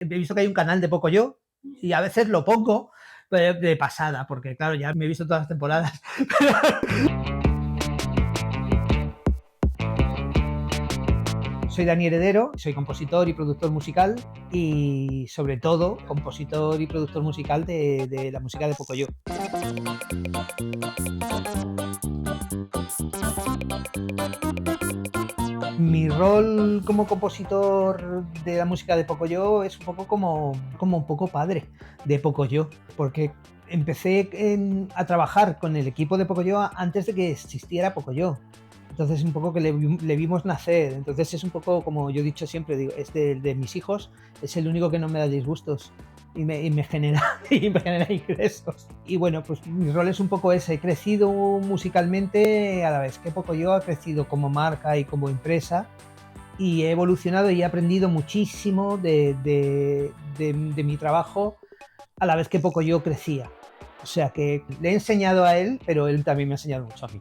He visto que hay un canal de Pocoyo y a veces lo pongo de pasada, porque claro, ya me he visto todas las temporadas. Soy Dani Heredero, soy compositor y productor musical y sobre todo compositor y productor musical de la música de Pocoyo. Mi rol como compositor de la música de Pocoyo es un poco como un poco padre de Pocoyo, porque empecé a trabajar con el equipo de Pocoyo antes de que existiera Pocoyo. Entonces un poco que le vimos nacer. Entonces es un poco, como yo he dicho siempre, digo, es de mis hijos, es el único que no me da disgustos y me genera, y me genera ingresos. Y bueno, pues mi rol es un poco ese. He crecido musicalmente a la vez que Pocoyo ha crecido como marca y como empresa, y he evolucionado y he aprendido muchísimo de mi trabajo a la vez que Pocoyo crecía. O sea que le he enseñado a él, pero él también me ha enseñado mucho a mí.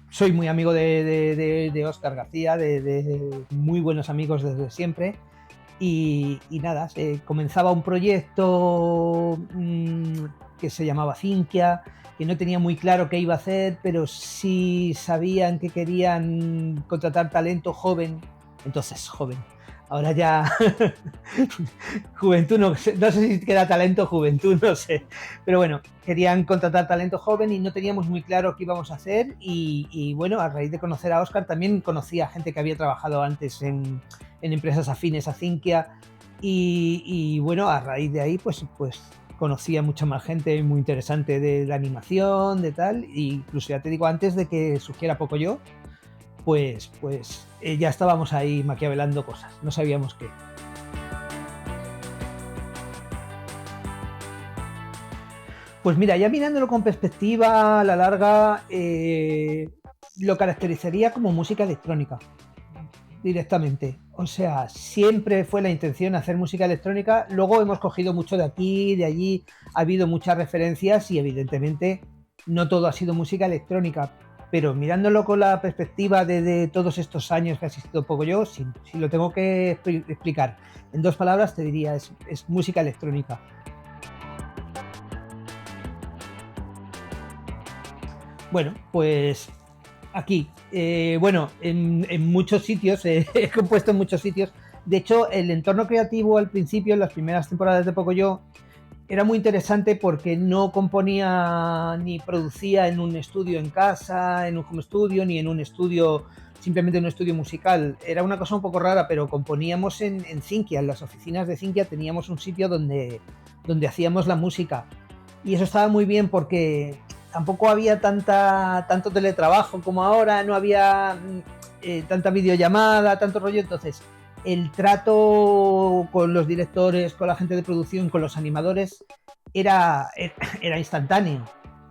Soy muy amigo de Óscar García, de muy buenos amigos desde siempre. Y nada, comenzaba un proyecto que se llamaba Cinquia, que no tenía muy claro qué iba a hacer, pero sí sabían que querían contratar talento joven. Entonces, joven. Ahora ya juventud, no sé si queda talento, juventud, no sé. Pero bueno, querían contratar talento joven y no teníamos muy claro qué íbamos a hacer. Y bueno, a raíz de conocer a Óscar, también conocía a gente que había trabajado antes en empresas afines a Cinquia. Y bueno, a raíz de ahí, pues conocí a mucha más gente muy interesante de la animación, de tal. E incluso ya te digo, antes de que surgiera Pocoyo, pues ya estábamos ahí maquiavelando cosas, no sabíamos qué. Pues mira, ya mirándolo con perspectiva a la larga, lo caracterizaría como música electrónica, directamente. O sea, siempre fue la intención hacer música electrónica, luego hemos cogido mucho de aquí, de allí, ha habido muchas referencias y evidentemente no todo ha sido música electrónica, pero mirándolo con la perspectiva de todos estos años que ha existido Pocoyo, si lo tengo que explicar en dos palabras, te diría es música electrónica. Bueno, pues aquí, bueno, en muchos sitios, he compuesto en muchos sitios. De hecho, el entorno creativo al principio, en las primeras temporadas de Pocoyo, era muy interesante porque no componía ni producía en un estudio en casa, en un home studio, ni en un estudio, simplemente en un estudio musical. Era una cosa un poco rara, pero componíamos en Cinquia, en las oficinas de Cinquia teníamos un sitio donde hacíamos la música. Y eso estaba muy bien porque tampoco había tanto teletrabajo como ahora, no había tanta videollamada, tanto rollo. Entonces, el trato con los directores, con la gente de producción, con los animadores, era instantáneo.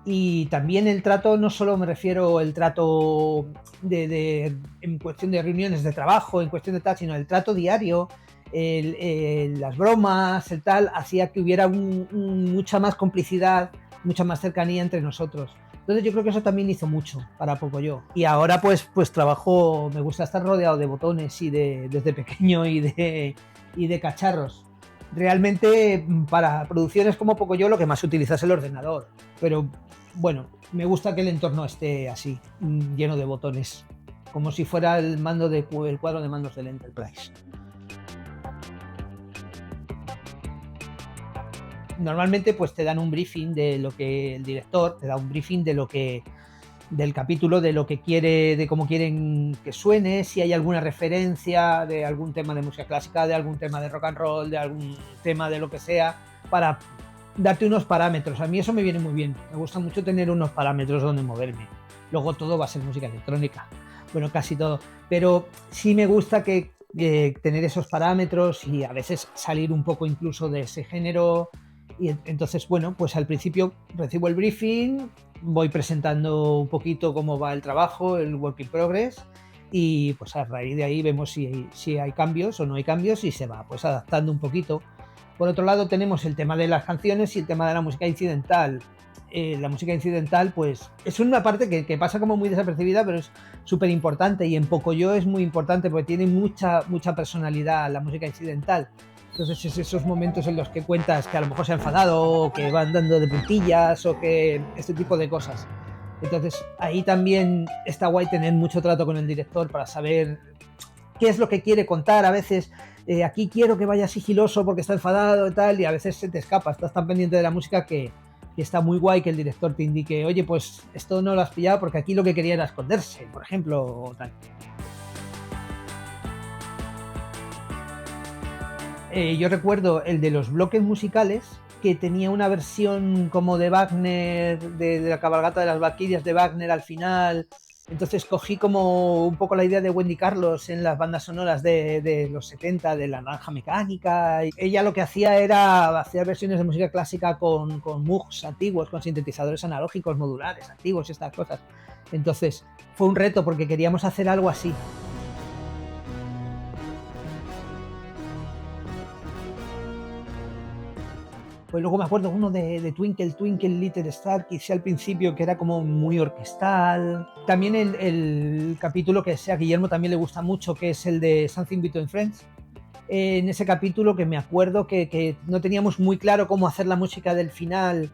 Y también el trato, no solo me refiero al trato en cuestión de reuniones de trabajo, en cuestión de tal, sino el trato diario, las bromas, el tal, hacía que hubiera mucha más complicidad, mucha más cercanía entre nosotros. Entonces yo creo que eso también hizo mucho para Pocoyo. Y ahora pues trabajo, me gusta estar rodeado de botones y desde pequeño y de cacharros. Realmente para producciones como Pocoyo lo que más se utiliza es el ordenador. Pero bueno, me gusta que el entorno esté así, lleno de botones. Como si fuera el cuadro de mandos del Enterprise. Normalmente pues te dan un briefing de lo que el director te da un briefing del capítulo, de lo que quiere, de cómo quieren que suene, si hay alguna referencia de algún tema de música clásica, de algún tema de rock and roll, de algún tema de lo que sea, para darte unos parámetros. A mí eso me viene muy bien, me gusta mucho tener unos parámetros donde moverme. Luego todo va a ser música electrónica, bueno, casi todo, pero sí me gusta tener esos parámetros y a veces salir un poco incluso de ese género. Y entonces, bueno, pues al principio recibo el briefing, voy presentando un poquito cómo va el trabajo, el work in progress, y pues a raíz de ahí vemos si hay cambios o no hay cambios y se va pues adaptando un poquito. Por otro lado tenemos el tema de las canciones y el tema de la música incidental. la música incidental, pues es una parte que pasa como muy desapercibida, pero es súper importante, y en Pocoyo es muy importante porque tiene mucha personalidad la música incidental. Entonces es esos momentos en los que cuentas que a lo mejor se ha enfadado, o que van dando de puntillas, o que este tipo de cosas. Entonces ahí también está guay tener mucho trato con el director para saber qué es lo que quiere contar. A veces aquí quiero que vaya sigiloso porque está enfadado y tal, y a veces se te escapa, estás tan pendiente de la música que está muy guay que el director te indique, oye, pues esto no lo has pillado porque aquí lo que quería era esconderse, por ejemplo, o tal. Yo recuerdo el de los bloques musicales, que tenía una versión como de Wagner, de la cabalgata de las Valquirias de Wagner al final. Entonces cogí como un poco la idea de Wendy Carlos en las bandas sonoras de los 70, de La Naranja Mecánica. Y ella lo que hacía era hacer versiones de música clásica con Moogs antiguos, con sintetizadores analógicos modulares antiguos y estas cosas. Entonces fue un reto porque queríamos hacer algo así. Pues luego me acuerdo uno de Twinkle Twinkle Little Star, que hice al principio, que era como muy orquestal. También el capítulo que a Guillermo también le gusta mucho, que es el de Something Between Friends. En ese capítulo que me acuerdo que no teníamos muy claro cómo hacer la música del final,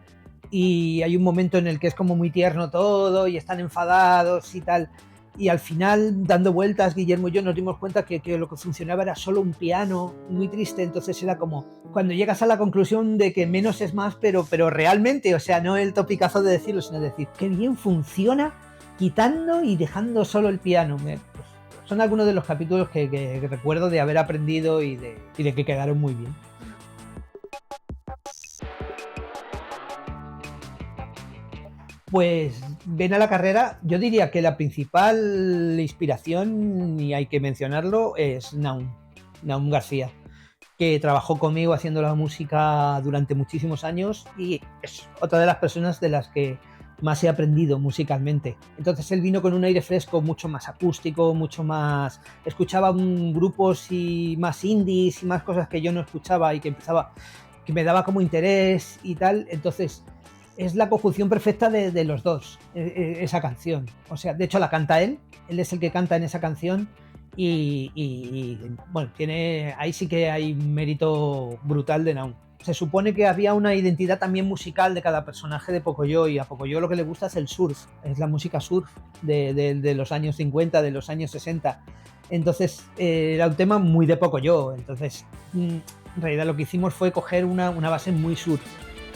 y hay un momento en el que es como muy tierno todo y están enfadados y tal. Y al final, dando vueltas, Guillermo y yo nos dimos cuenta que lo que funcionaba era solo un piano muy triste. Entonces era como cuando llegas a la conclusión de que menos es más, pero realmente, o sea, no el topicazo de decirlo, sino decir qué bien funciona quitando y dejando solo el piano. Pues, son algunos de los capítulos que recuerdo de haber aprendido y de que quedaron muy bien. Pues ven a la carrera, yo diría que la principal inspiración, y hay que mencionarlo, es Naum García, que trabajó conmigo haciendo la música durante muchísimos años y es otra de las personas de las que más he aprendido musicalmente. Entonces él vino con un aire fresco, mucho más acústico, mucho más... Escuchaba grupos y más indies y más cosas que yo no escuchaba y que me daba como interés y tal. Entonces es la conjunción perfecta de los dos, esa canción. O sea, de hecho la canta él es el que canta en esa canción, y bueno, ahí sí que hay un mérito brutal de Naum. Se supone que había una identidad también musical de cada personaje de Pocoyo, y a Pocoyo lo que le gusta es el surf, es la música surf de los años 50, de los años 60. Entonces era un tema muy de Pocoyo. Entonces en realidad lo que hicimos fue coger una base muy surf.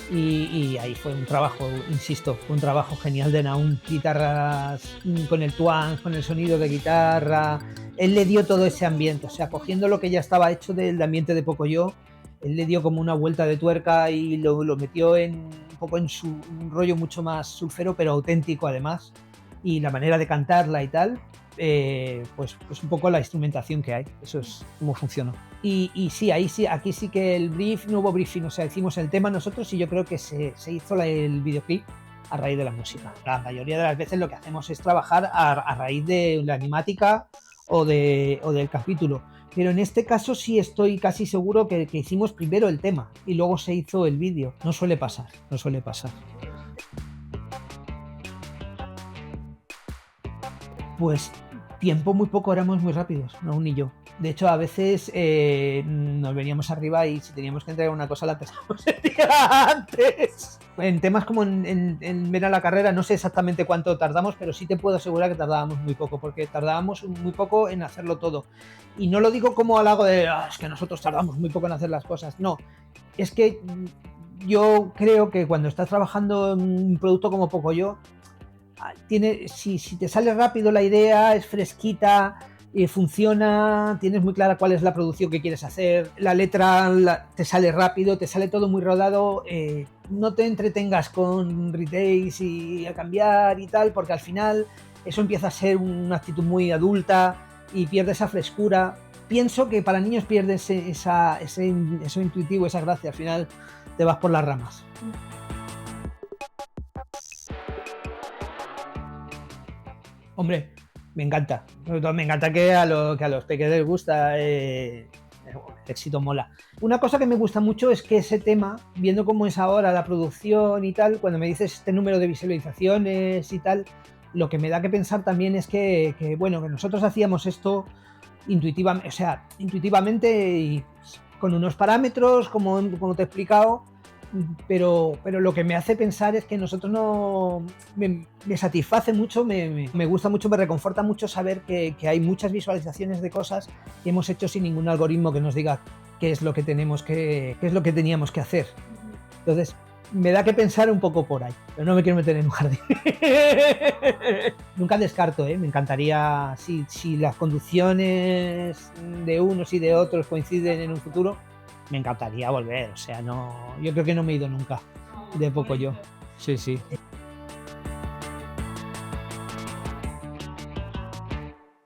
Y ahí fue un trabajo, insisto, un trabajo genial de Naum, guitarras con el twang, con el sonido de guitarra. Él le dio todo ese ambiente, o sea, cogiendo lo que ya estaba hecho del ambiente de Pocoyo, él le dio como una vuelta de tuerca y lo metió un poco en un rollo mucho más surfero, pero auténtico además. Y la manera de cantarla y tal, pues un poco la instrumentación que hay, eso es cómo funcionó. Y sí, ahí sí, aquí sí que el brief, no hubo briefing, o sea, hicimos el tema nosotros y yo creo que se hizo el videoclip a raíz de la música. La mayoría de las veces lo que hacemos es trabajar a raíz de la animática o del capítulo. Pero en este caso sí estoy casi seguro que hicimos primero el tema y luego se hizo el vídeo. No suele pasar, no suele pasar. Pues tiempo muy poco, éramos muy rápidos, no un y yo. De hecho, a veces nos veníamos arriba y si teníamos que entregar una cosa la empezamos el día antes. En temas como en ver a la carrera, no sé exactamente cuánto tardamos, pero sí te puedo asegurar que tardábamos muy poco, porque tardábamos muy poco en hacerlo todo. Y no lo digo como halago de, es que nosotros tardamos muy poco en hacer las cosas. No, es que yo creo que cuando estás trabajando en un producto como Pocoyo, si te sale rápido la idea, es fresquita, funciona, tienes muy clara cuál es la producción que quieres hacer, la letra te sale rápido, te sale todo muy rodado, no te entretengas con retakes y a cambiar y tal, porque al final eso empieza a ser una actitud muy adulta y pierde esa frescura. Pienso que para niños pierdes eso intuitivo, esa gracia, al final te vas por las ramas. Hombre, me encanta. Sobre todo me encanta que a los pequeños les gusta. el éxito mola. Una cosa que me gusta mucho es que ese tema, viendo cómo es ahora la producción y tal, cuando me dices este número de visualizaciones y tal, lo que me da que pensar también es bueno, que nosotros hacíamos esto intuitivamente, o sea, intuitivamente y con unos parámetros, como te he explicado, pero lo que me hace pensar es que nosotros no... Me satisface mucho, me gusta mucho, me reconforta mucho saber que hay muchas visualizaciones de cosas que hemos hecho sin ningún algoritmo que nos diga qué es lo que qué es lo que teníamos que hacer. Entonces, me da que pensar un poco por ahí, pero no me quiero meter en un jardín. Nunca descarto, ¿eh? Me encantaría, si las conducciones de unos y de otros coinciden en un futuro, me encantaría volver. O sea, no, yo creo que no me he ido nunca de poco yo. Sí, sí.